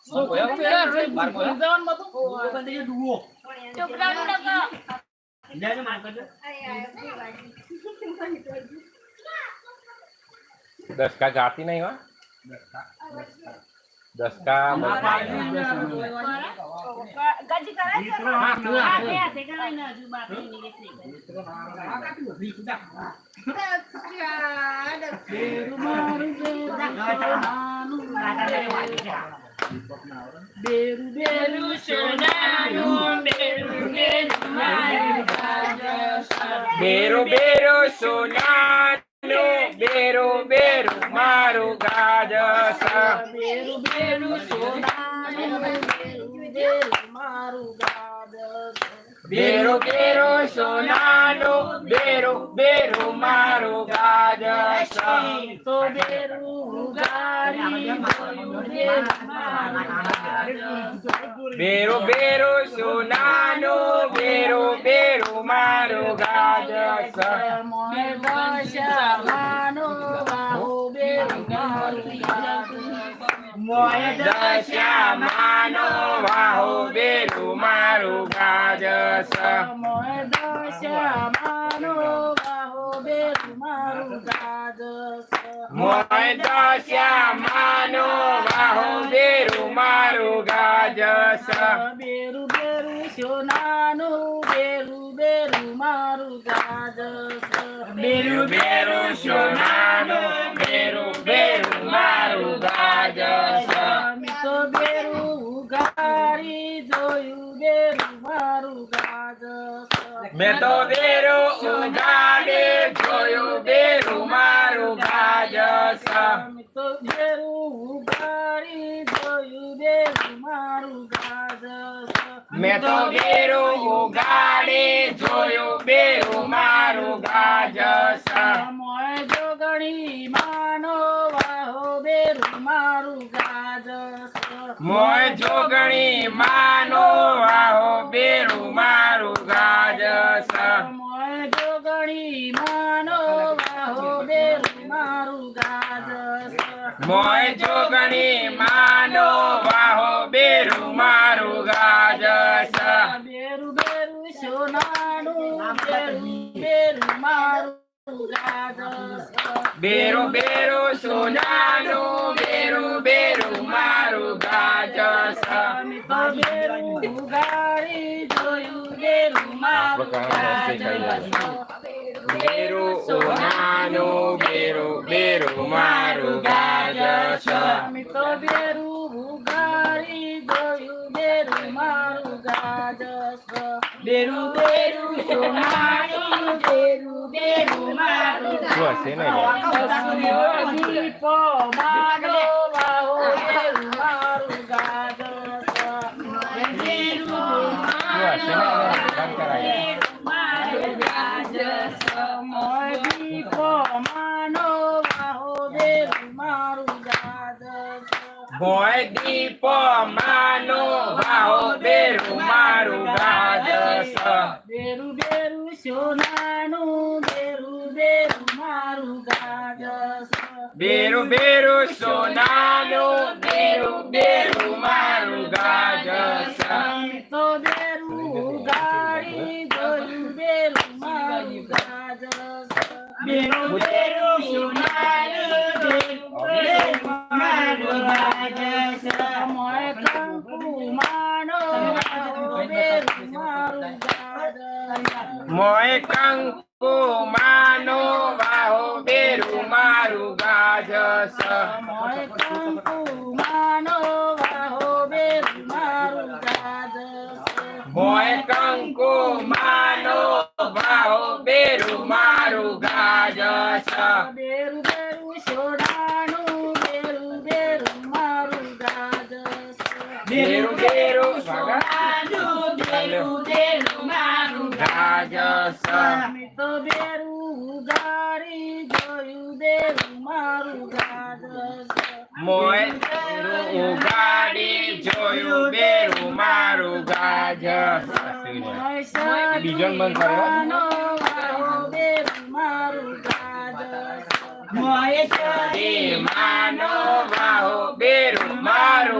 તો પેલા રોજ જવાનું મતો બંધ ડુઓ ચોકડા નું ડકો લેજો માર કરજો 10 का गाती नहीं हुआ 10 का ગજી કરે છે હા બે હાથે કરે ને હજુ બાકી ની એક બેરુ બેરુ સોનાનું બેરુ બેરુ મારું ગાજર બેરો બેરો સોનાનું બેરો બેરો મારું ગાજસ બેરુ બેરુ સોનાનું બેરુ બેરુ મારું ગાજર બેરો બેરો સોનાનું બેરો બેરો મારું ગાજસ તો બેરુ ગારી જોયું બેરુ મારું ગાજર બેરો બેરો સોનાનું બેરો બેરો મારું ગાજસ મોય દશામાનો બાહુ બેરુ મારું ગાજર મોય દશામાનો વાહો બેરો મારું ગાજસ મોય દશામાનો બાહુ બેરુ મારું ગાજર મોય દશામાનો વાહો બેરો મારું ગાજસ બેરુ બેરુ સોનાનું બેરુ બેરુ મારું ગાજર બેરુ બેરુ સોનાનું બેરુ બેરુ મારું ગાજસ તો બેરુ ઉગાડી જોયું બેરુ મારું ગાજર મેં તો બેરો ઉગાડે જોયું બેરુ મારું ગાજસ તો બેરુ ઉગાડી જોયું બેરુ મારું ગાજર મેં તો બેરો ઉગાડે જોયું બેરુ મારું ગાજસ મોય જોગણી માનો વાહો બેરુ મારું ગાજર મોય જોગણી માનો વાહો બેરુ મારું ગાજસ મોય જોગણી માનો વાહો બેરુ મારું ગાજર મોય જોગણી માનો વાહો બેરુ મારું ગાજસ બેરુ બેરુ સોનાનું બેરુ બેરુ મારું ગાજર બેરો બેરો સોનાનું બેરુ બેરુ મારું ગાજસ તો બેરુ ઉગાડી જોયું બેરુ મારું ગાજર બેરુ સોનાનું બેરુ બેરુ મારું ગાજસ તો બેરુ ઉગાડી જોયું બેરુ મારું ગાજર બેરુ બેરુ સોનાનું બેરુ બેરુ મારું શું હશે ને દીપ માનો વાહો બેરુ મારું ગાજર બેરુ હશે ને બંધ કરાય મારું ગાજર મોય દીપ માનો વાહો બેરુ મારું ગાજર ભોય દીપ માનો વાહો બેરુ મારું ગાજસ બેરુ બેરુ સોનાનું બેરુ બેરુ મારું ગાજર બેરુ બેરુ સોનાનું બેરુ બેરુ મારું ગાજસ તો બેરુ ઉગાડી જોયું બેરુ મારું ગાજર બેરુ બેરુ સોનાનું બેરુ બેરુ મારું ગાજર મોય કંકુ માનો વાહો બેરુ મારું ગાજર મોય કંકુ માનો વાહો બેરુ મારું ગાજસ મોય કંકુ માનો વાહો બેરુ મારું ગાજર મોય કંકુ માનો વાહો બેરુ મારું ગાજસ બેરુ બેરુ સોનાનું બેરુ બેરુ મારું ગાજર બેરુ બેરુ સોનાનું બેરુ બેરુ મારું ગાજસ તો બેરુ ઉગાડી જોયું બેરુ મારું ગાજર મોય ઉગાડી જોયું બેરુ મારું ગાજસ બીજો બંધ કર્યો બેરુ મારું ગાજર મોય માનો વાહો બેરુ મારું